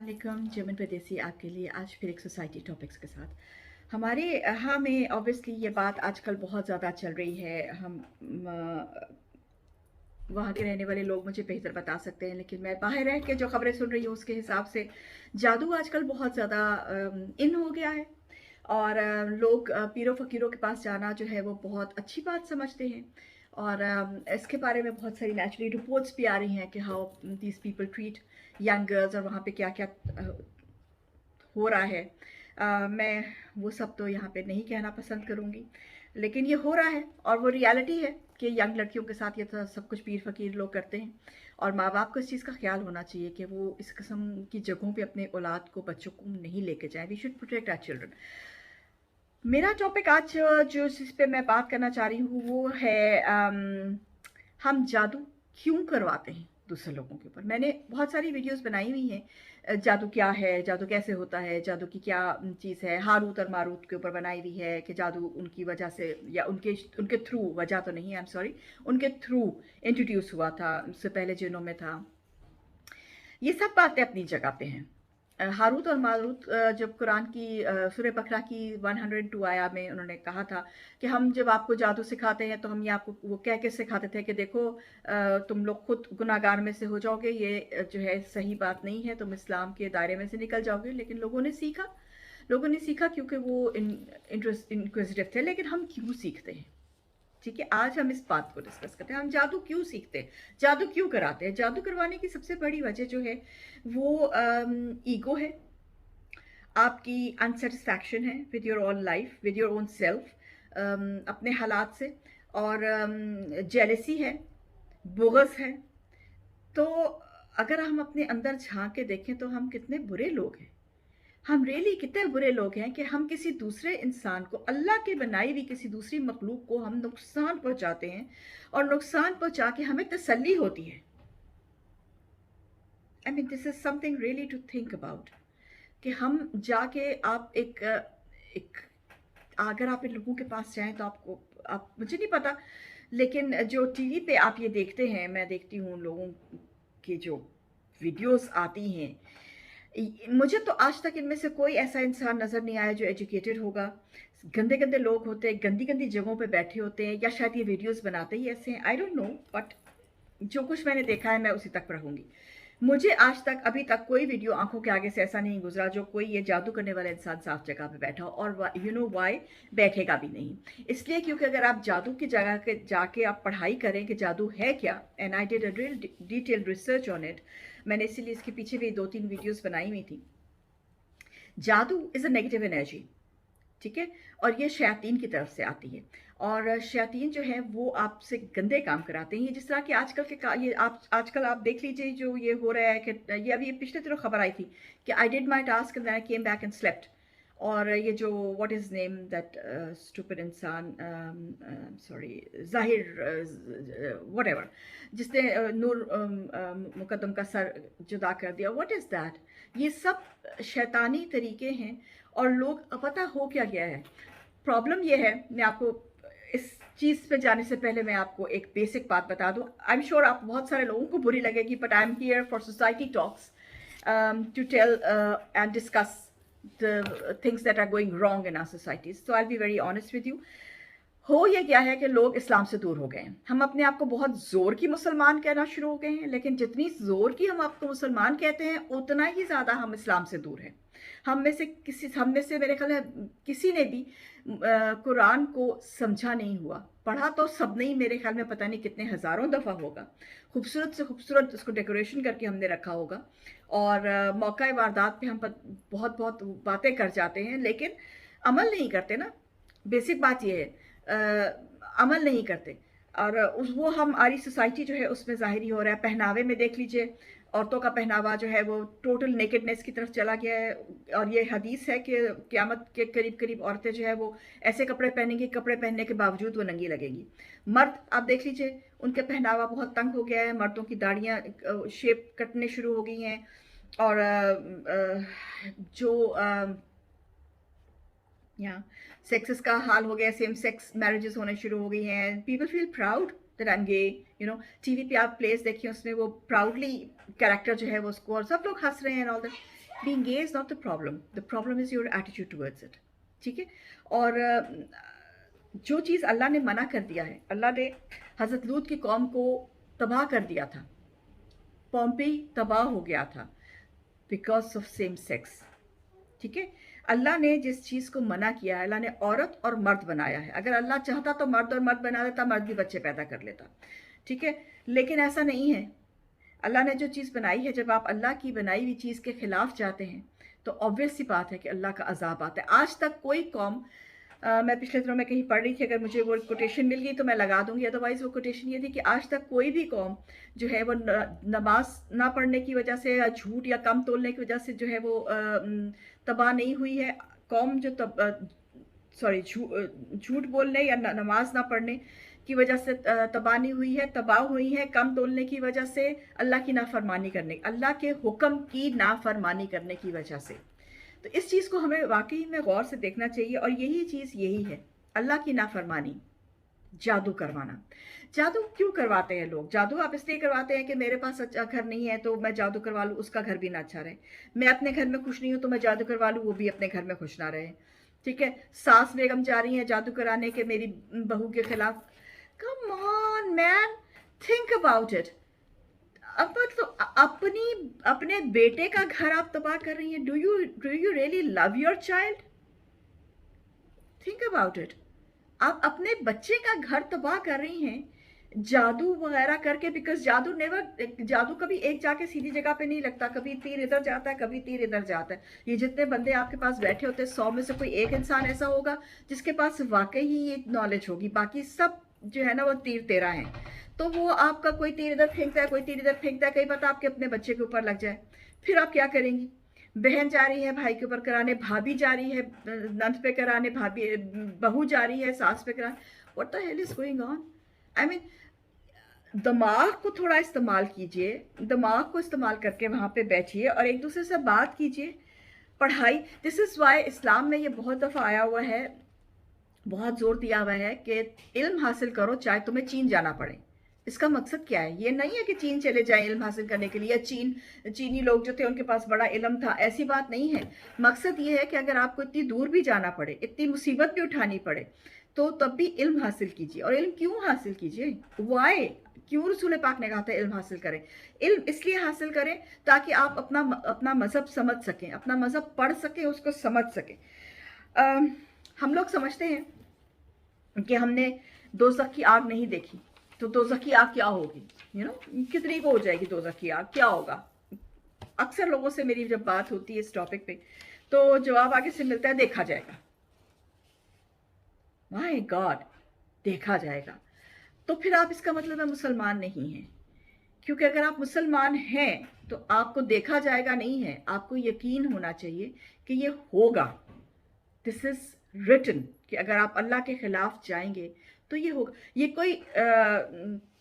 वालेकुम जर्मन परदेसी आपके लिए आज फिर एक सोसाइटी टॉपिक्स के साथ हमारे यहाँ में ऑब्वियसली ये बात आजकल बहुत ज़्यादा चल रही है। हम वहाँ के रहने वाले लोग मुझे बेहतर बता सकते हैं, लेकिन मैं बाहर रह के जो खबरें सुन रही हूँ उसके हिसाब से जादू आजकल बहुत ज़्यादा इन हो गया है। और लोग पीरों फ़कीरों के पास जाना जो है वो बहुत अच्छी बात समझते हैं। और इसके बारे में बहुत सारी नेचुरली रिपोर्ट्स भी आ रही हैं कि how these people treat young girls और वहाँ पे क्या-क्या हो रहा है। मैं वो सब तो यहाँ पे नहीं कहना पसंद करूँगी, लेकिन ये हो रहा है और वो रियलिटी है कि यंग लड़कियों के साथ ये तो सब कुछ पीर फ़कीर लोग करते हैं। और माँ-बाप को इस चीज़ का ख़्याल होना चाहिए कि वो इस किस्म की जगहों पे अपने औलाद को, बच्चों को नहीं लेके जाएँ। We should protect our children. मेरा टॉपिक आज जो जिस पे मैं बात करना चाह रही हूँ वो है हम जादू क्यों करवाते हैं दूसरे लोगों के ऊपर। मैंने बहुत सारी वीडियोस बनाई हुई हैं। जादू क्या है, जादू कैसे होता है, जादू की क्या चीज़ है। हारूत और मारूत के ऊपर बनाई हुई है कि जादू उनकी वजह से या उनके उनके थ्रू, वजह तो नहीं, आई एम सॉरी, उनके थ्रू इंट्रोड्यूस हुआ था, उससे पहले जिनों में था। ये सब बातें अपनी जगह पे हैं। हारूत और मारूत जब कुरान की सूरह बकरा की 102 आया में उन्होंने कहा था कि हम जब आपको जादू सिखाते हैं तो हम ये आपको वो कह के सिखाते थे कि देखो तुम लोग खुद गुनाहगार में से हो जाओगे, ये जो है सही बात नहीं है, तुम इस्लाम के दायरे में से निकल जाओगे। लेकिन लोगों ने सीखा क्योंकि वो इंक्विजिटिव थे। लेकिन हम क्यों सीखते हैं? ठीक है, आज हम इस बात को डिस्कस करते हैं। हम जादू क्यों सीखते हैं, जादू क्यों कराते हैं। जादू करवाने की सबसे बड़ी वजह जो है वो ईगो है, आपकी अनसेटिस्फैक्शन है with your own life, with your own self, अपने हालात से, और जेलसी है, बुग़्ज़ है। तो अगर हम अपने अंदर झांक के देखें तो हम कितने बुरे लोग हैं। हम रियली कितने बुरे लोग हैं कि हम किसी दूसरे इंसान को, अल्लाह की बनाई हुई किसी दूसरी मखलूक को हम नुकसान पहुंचाते हैं, और नुकसान पहुंचा के हमें तसल्ली होती है। I mean this is something really to think about कि हम जाके आप एक अगर आप इन लोगों के पास जाएं तो आपको, आप, मुझे नहीं पता, लेकिन जो टीवी पे आप ये देखते हैं, मैं देखती हूँ लोगों की जो वीडियोस आती हैं, मुझे तो आज तक इनमें से कोई ऐसा इंसान नज़र नहीं आया जो एजुकेटेड होगा। गंदे गंदे लोग होते हैं, गंदी गंदी जगहों पे बैठे होते हैं, या शायद ये वीडियोस बनाते ही ऐसे हैं, आई डोंट नो। बट जो कुछ मैंने देखा है मैं उसी तक रहूंगी। मुझे आज तक अभी तक कोई वीडियो आंखों के आगे से ऐसा नहीं गुजरा जो कोई ये जादू करने वाला इंसान साफ जगह पे बैठा हो। और यू नो वाई, बैठेगा भी नहीं। इसलिए क्योंकि अगर आप जादू की जगह के जाके आप पढ़ाई करें कि जादू है क्या, and I did a real detail research on it. मैंने इसीलिए इसके पीछे भी 2-3 वीडियोस बनाई हुई थी। जादू इज अ नेगेटिव एनर्जी, ठीक है, और ये शयातीन की तरफ से आती है। और शयातीन जो है वो आपसे गंदे काम कराते हैं। जिस तरह कि आजकल ये आप आजकल आप देख लीजिए जो ये हो रहा है कि ये अभी पिछले दिनों खबर आई थी कि I did my task and I came back and slept. और ये जो what is name that stupid इंसान, सॉरी, जाहिर, व्हाटएवर, जिसने नूर मुकद्दम का सर जुदा कर दिया, व्हाट इज दैट। ये सब शैतानी तरीके हैं। और लोग, पता हो क्या गया है, प्रॉब्लम ये है, मैं आपको इस चीज़ पे जाने से पहले मैं आपको एक बेसिक बात बता दूं। आई एम श्योर आप बहुत सारे लोगों को बुरी लगेगी, but I am here for society talks to tell and discuss the things that are going wrong in our societies. So I'll be very honest with you. हो ये क्या है कि लोग इस्लाम से दूर हो गए हैं। हम अपने आप को बहुत ज़ोर की मुसलमान कहना शुरू हो गए हैं, लेकिन जितनी ज़ोर की हम आपको मुसलमान कहते हैं उतना ही ज़्यादा हम इस्लाम से दूर हैं। हम में से मेरे ख्याल है किसी ने भी कुरान को समझा नहीं हुआ। पढ़ा तो सब नहीं, मेरे ख्याल में पता नहीं कितने हज़ारों दफ़ा होगा। खूबसूरत से खूबसूरत उसको डेकोरेशन करके हमने रखा होगा, और मौका वारदात पे हम बहुत बहुत बातें कर जाते हैं, लेकिन अमल नहीं करते ना। बेसिक बात ये है, अमल नहीं करते। और वो हमारी सोसाइटी जो है उसमें ज़ाहिरी हो रहा है। पहनावे में देख लीजिए, औरतों का पहनावा जो है वो टोटल नेकेडनेस की तरफ चला गया है। और ये हदीस है कि क़यामत के करीब करीब औरतें जो है वो ऐसे कपड़े पहनेंगी, कपड़े पहनने के बावजूद वो नंगी लगेंगी। मर्द आप देख लीजिए, उनके पहनावा बहुत तंग हो गया है। मर्दों की दाढ़ियाँ शेप कटने शुरू हो गई हैं। और जो यहाँ सेक्सेस का हाल हो गया, सेम सेक्स मैरिजेस होने शुरू हो गई हैं। People feel proud that I am gay, you know. TV पे आप प्लेस देखिए, उसमें वो प्राउडली कैरेक्टर जो है वो उसको, और सब लोग हंस रहे हैं all that. being gay is not the problem is your attitude towards it. ठीक है? और जो चीज़ अल्लाह ने मना कर दिया है, अल्लाह ने हज़रत लूत की कौम को तबाह कर दिया था, पॉम्पी तबाह हो गया था बिकॉज ऑफ सेम सेक्स। ठीक है? अल्लाह ने जिस चीज़ को मना किया है, अल्लाह ने औरत और मर्द बनाया है। अगर अल्लाह चाहता तो मर्द और मर्द बना देता, मर्द भी बच्चे पैदा कर लेता। ठीक है? लेकिन ऐसा नहीं है। अल्लाह ने जो चीज़ बनाई है, जब आप अल्लाह की बनाई हुई चीज़ के ख़िलाफ़ जाते हैं तो ऑब्वियस सी बात है कि अल्लाह का अज़ाब आता है। आज तक कोई कौम, मैं पिछले दिनों में कहीं पढ़ रही थी, अगर मुझे वो कोटेशन मिल गई तो मैं लगा दूंगी, अदरवाइज़ वो कोटेशन ये थी कि आज तक कोई भी कौम जो है वो नमाज ना पढ़ने की वजह से या झूठ या कम तोलने की वजह से जो है वो तबाह नहीं हुई है। कौम जो सॉरी झूठ बोलने या नमाज ना पढ़ने की वजह से तबाह नहीं हुई है, तबाह हुई है कम तोलने की वजह से, अल्लाह की नाफरमानी करने, अल्लाह के हुक्म की नाफरमानी करने की वजह से। तो इस चीज़ को हमें वाकई में गौर से देखना चाहिए। और यही चीज़ यही है, अल्लाह की नाफरमानी, जादू करवाना। जादू क्यों करवाते हैं लोग? जादू आप इसलिए करवाते हैं कि मेरे पास अच्छा घर नहीं है तो मैं जादू करवा लूँ, उसका घर भी ना अच्छा रहे। मैं अपने घर में खुश नहीं हूँ तो मैं जादू करवा लूँ, वो भी अपने घर में खुश ना रहे। ठीक है? सास बेगम जा रही हैं जादू कराने के मेरी बहू के खिलाफ। Come on man, think about it. अब मतलब अपने बेटे का घर आप तबाह कर रही हैं। Do you really love your child? Think about it. आप अपने बच्चे का घर तबाह कर रही हैं जादू वगैरह करके, बिकॉज जादू कभी एक जाके सीधी जगह पे नहीं लगता, कभी तीर इधर जाता है, कभी तीर इधर जाता है। ये जितने बंदे आपके पास बैठे होते हैं, 100 में से कोई एक इंसान ऐसा होगा जिसके पास वाकई ही ये नॉलेज होगी, बाकी सब जो है ना वो तीर तेरा है। तो वो आपका कोई तीर इधर फेंकता है, कोई तीर इधर फेंकता है, कई पता आपके अपने बच्चे के ऊपर लग जाए, फिर आप क्या करेंगी? बहन जा रही है भाई के ऊपर कराने, भाभी जा रही है नंद पे कराने, भाभी बहू जा रही है सास पे कराने। What the hell is going on? I mean दिमाग को थोड़ा इस्तेमाल कीजिए, दिमाग को इस्तेमाल करके वहाँ पे बैठिए और एक दूसरे से बात कीजिए। पढ़ाई, दिस इज़ वाई इस्लाम में ये बहुत दफ़ा आया हुआ है, बहुत जोर दिया हुआ है कि इल्म हासिल करो चाहे तुम्हें चीन जाना पड़े। इसका मकसद क्या है? ये नहीं है कि चीन चले जाएं इल्म हासिल करने के लिए, या चीनी लोग जो थे उनके पास बड़ा इल्म था, ऐसी बात नहीं है। मकसद ये है कि अगर आपको इतनी दूर भी जाना पड़े, इतनी मुसीबत भी उठानी पड़े, तो तब भी इल्म हासिल कीजिए। और इल्म क्यों हासिल कीजिए? वाई? क्यों रसूल पाक ने कहा था इल्म हासिल करें? इल्म इसलिए हासिल करें ताकि आप अपना मज़हब समझ सकें, अपना मज़हब पढ़ सकें, उसको समझ सकें। हम लोग समझते हैं कि हमने दोज़ख की आग नहीं देखी, तो दोज़ख की आग क्या होगी, कितनी को हो जाएगी दोज़ख की आग, क्या होगा? अक्सर लोगों से मेरी जब बात होती है इस टॉपिक पे तो जवाब आगे से मिलता है देखा जाएगा। माय गॉड, देखा जाएगा। तो फिर आप इसका मतलब है मुसलमान नहीं हैं, क्योंकि अगर आप मुसलमान हैं तो आपको देखा जाएगा नहीं है, आपको यकीन होना चाहिए कि ये होगा। दिस इज रिटन कि अगर आप अल्लाह के खिलाफ जाएंगे तो ये होगा। ये कोई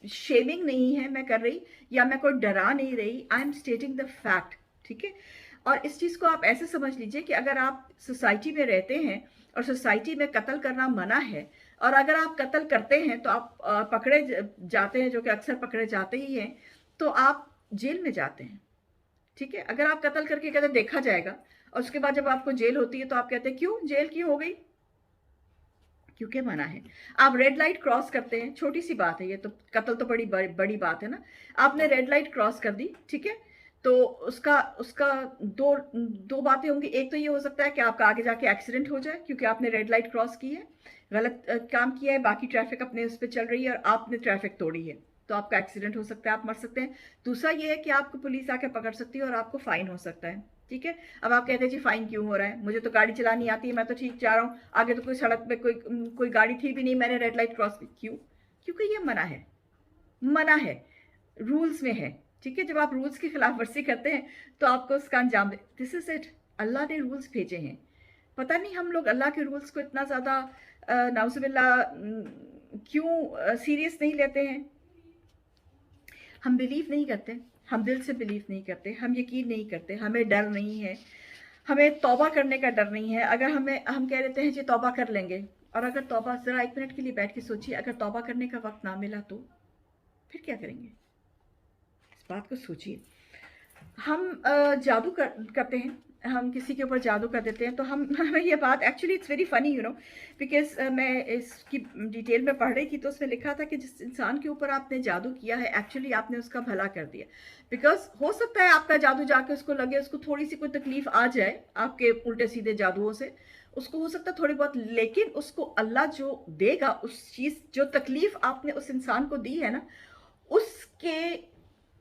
शेमिंग नहीं है मैं कर रही, या मैं कोई डरा नहीं रही, I am stating the fact. ठीक है? और इस चीज़ को आप ऐसे समझ लीजिए कि अगर आप सोसाइटी में रहते हैं और सोसाइटी में कत्ल करना मना है, और अगर आप कत्ल करते हैं तो आप पकड़े जाते हैं, जो कि अक्सर पकड़े जाते ही हैं, तो आप जेल में जाते हैं। ठीक है? अगर आप कत्ल करके कहते देखा जाएगा और उसके बाद जब आपको जेल होती है तो आप कहते हैं क्यों जेल क्यों हो गई? क्योंकि मना है। आप रेड लाइट क्रॉस करते हैं, छोटी सी बात है ये तो, कत्ल तो बड़ी बात है ना। आपने रेड लाइट क्रॉस कर दी, ठीक है, तो उसका उसका दो बातें होंगी। एक तो ये हो सकता है कि आपका आगे जाके एक्सीडेंट हो जाए क्योंकि आपने रेड लाइट क्रॉस की है, गलत काम किया है, बाकी ट्रैफिक अपने उस पर चल रही है और आपने ट्रैफिक तोड़ी है, तो आपका एक्सीडेंट हो सकता है, आप मर सकते हैं। दूसरा ये है कि आपको पुलिस आके पकड़ सकती है और आपको फाइन हो सकता है। ठीक है? अब आप कहते हैं जी फाइन क्यों हो रहा है? मुझे तो गाड़ी चलानी आती है, मैं तो ठीक जा रहा हूँ, आगे तो कोई सड़क पे कोई गाड़ी थी भी नहीं, मैंने रेड लाइट क्रॉस की। क्यों? क्योंकि ये मना है, मना है, रूल्स में है। ठीक है? जब आप रूल्स की खिलाफ वर्जी करते हैं तो आपको उसका अंजाम दे। This is it. अल्लाह ने रूल्स भेजे हैं। पता नहीं हम लोग अल्लाह के रूल्स को इतना ज़्यादा नाउज़ुबिल्लाह क्यों सीरियस नहीं लेते हैं। हम बिलीव नहीं करते, हम दिल से बिलीव नहीं करते, हम यकीन नहीं करते, हमें डर नहीं है, हमें तौबा करने का डर नहीं है। अगर हम कह देते हैं जी तौबा कर लेंगे, और अगर तौबा, ज़रा 1 मिनट के लिए बैठ के सोचिए, अगर तौबा करने का वक्त ना मिला तो फिर क्या करेंगे? इस बात को सोचिए। ہم جادو کرتے ہیں، ہم کسی کے اوپر جادو کر دیتے ہیں تو ہم ہمیں یہ بات actually it's very funny because میں اس کی ڈیٹیل میں پڑھ رہی تھی تو اس میں لکھا تھا کہ جس انسان کے اوپر آپ نے جادو کیا ہے ایکچولی آپ نے اس کا بھلا کر دیا، بیکاز ہو سکتا ہے آپ کا جادو جا کے اس کو لگے، اس کو تھوڑی سی کوئی تکلیف آ جائے آپ کے الٹے سیدھے جادوؤں سے، اس کو ہو سکتا ہے تھوڑی بہت، لیکن اس کو اللہ جو دے گا اس چیز، جو تکلیف آپ نے اس انسان کو دی ہے نا، اس کے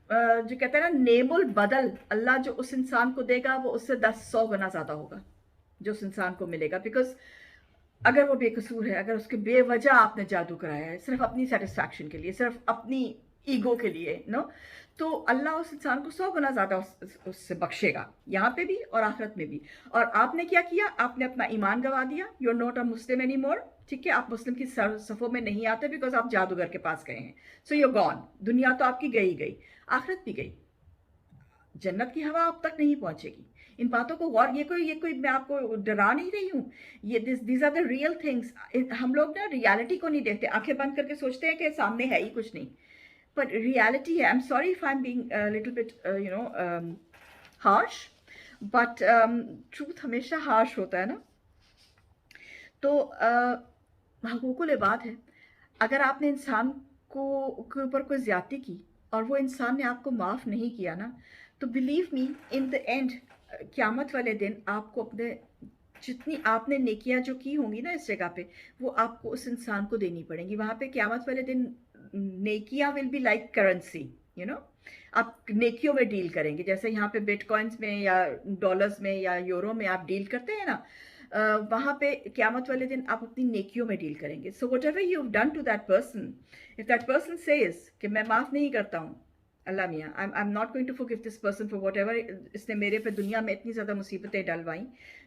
جو کہتے ہیں نا نیم البدل، اللہ جو اس انسان کو دے گا وہ اس سے 10 100 گنا زیادہ ہوگا جو اس انسان کو ملے گا، بیکاز اگر وہ بے قصور ہے، اگر اس کے بے وجہ آپ نے جادو کرایا ہے صرف اپنی سیٹسفیکشن کے لیے، صرف اپنی ایگو کے لیے تو اللہ اس انسان کو 100 گنا زیادہ اس سے بخشے گا، یہاں پہ بھی اور آخرت میں بھی۔ اور آپ نے کیا کیا؟ آپ نے اپنا ایمان گوا دیا، you are not a Muslim any more, ٹھیک ہے، آپ مسلم کی صفوں میں نہیں آتے بیکاز آپ جادوگر کے پاس گئے ہیں، سو یو گون، دنیا تو آپ کی گئی گئی، آخرت بھی گئی، جنت کی ہوا اب تک نہیں پہنچے گی۔ ان باتوں کو غور، یہ کوئی میں آپ کو ڈرا نہیں رہی ہوں، یہ these are the real things. ہم لوگ نا ریالٹی کو نہیں دیکھتے، آنکھیں بند کر کے سوچتے ہیں کہ سامنے ہے ہی کچھ نہیں، پر ریالٹی ہے۔ I am sorry if I am being little bit harsh, but truth ہمیشہ ہارش ہوتا ہے نا۔ تو حقوق العباد ہے، اگر آپ نے انسان کے اوپر کوئی زیادتی کی اور وہ انسان نے آپ کو معاف نہیں کیا نا، تو believe me in the and قیامت والے دن آپ کو اپنے جتنی آپ نے نیکیاں جو کی ہوں گی نا اس جگہ پہ، وہ آپ کو اس انسان کو دینی پڑیں گی وہاں پہ قیامت والے دن۔ نیکیاں ول بی لائک کرنسی، آپ نیکیوں میں ڈیل کریں گے، جیسے یہاں پہ بٹ کوائنس میں یا ڈالرز میں یا یورو میں آپ ڈیل کرتے ہیں نا، وہاں پہ قیامت والے دن آپ اپنی نیکیوں میں ڈیل کریں گے۔ So whatever you have done to that person, if that person says کہ میں معاف نہیں کرتا ہوں، اللہ میاں I am not going to forgive this person for whatever اس نے میرے پہ دنیا میں اتنی زیادہ مصیبتیں ڈلوائیں،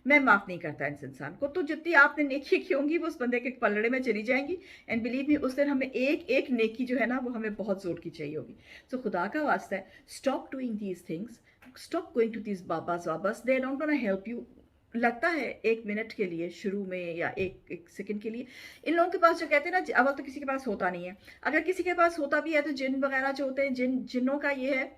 میں معاف نہیں کرتا اس انسان کو، تو جتنی آپ نے نیکی کی ہوں گی وہ اس بندے کے پلڑے میں چلی جائیں گی، اینڈ بلیو می اس دن ہمیں ایک ایک نیکی جو ہے نا وہ ہمیں بہت زور کی چاہیے ہوگی۔ سو خدا کا واسطہ ہے، stop doing these things, stop going to these babas wabas, they don't gonna help you. لگتا ہے 1 منٹ کے لیے شروع میں یا ایک سیکنڈ کے لیے، ان لوگوں کے پاس جو کہتے ہیں نا اول تو کسی کے پاس ہوتا نہیں ہے، اگر کسی کے پاس ہوتا بھی ہے تو جن وغیرہ جو ہوتے ہیں، جنوں کا یہ ہے،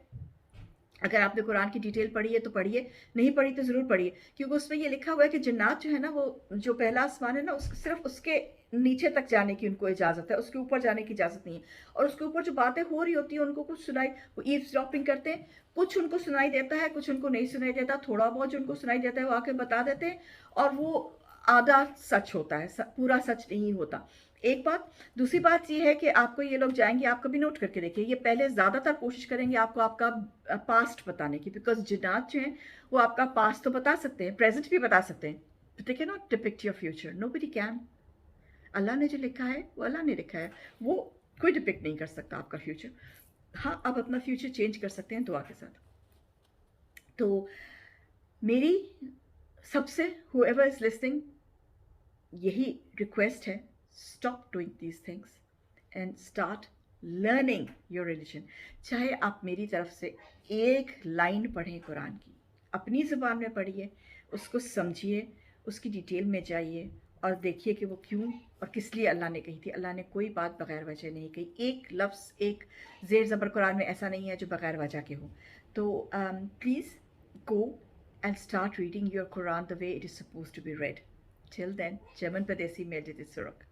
اگر آپ نے قرآن کی ڈیٹیل پڑھی ہے تو پڑھیے، نہیں پڑھی تو ضرور پڑھیے، کیونکہ اس میں یہ لکھا ہوا ہے کہ جنات جو ہے نا وہ جو پہلا آسمان ہے نا صرف اس کے نیچے تک جانے کی ان کو اجازت ہے، اس کے اوپر جانے کی اجازت نہیں ہے، اور اس کے اوپر جو باتیں ہو رہی ہوتی ہیں ان کو کچھ سنائی، وہ ایو ڈراپنگ کرتے ہیں، کچھ ان کو سنائی دیتا ہے، کچھ ان کو نہیں سنائی دیتا، تھوڑا بہت جو ان کو سنائی دیتا ہے وہ آ کے بتا دیتے ہیں، اور وہ آدھا سچ ہوتا ہے، پورا سچ نہیں ہوتا۔ ایک بات، دوسری بات یہ ہے کہ آپ کو یہ لوگ جائیں گے، آپ کبھی نوٹ کر کے دیکھیے، یہ پہلے زیادہ تر کوشش کریں گے آپ کو آپ کا پاسٹ بتانے کی، بیکاز جنات جو ہیں وہ آپ کا پاسٹ تو بتا سکتے ہیں، پریزنٹ بھی بتا سکتے ہیں، but they cannot depict your future, nobody can۔ اللہ نے جو لکھا ہے وہ اللہ نے لکھا ہے، وہ کوئی ڈپکٹ نہیں کر سکتا آپ کا فیوچر۔ ہاں آپ اپنا فیوچر چینج کر سکتے ہیں دعا کے ساتھ۔ تو میری سب سے whoever is listening یہی ریکویسٹ ہے، stop doing these things and start learning your religion. چاہے آپ میری طرف سے ایک لائن پڑھیں قرآن کی، اپنی زبان میں پڑھیے، اس کو سمجھیے، اس کی ڈیٹیل میں جائیے اور دیکھیے کہ وہ کیوں اور کس لیے اللہ نے کہی تھی۔ اللہ نے کوئی بات بغیر وجہ نہیں کہی، ایک لفظ، ایک زیر زبر قرآن میں ایسا نہیں ہے جو بغیر وجہ کے ہو۔ تو please go and start reading your Quran the way it is supposed to be read. Till then, German Padesi meldet es zurück.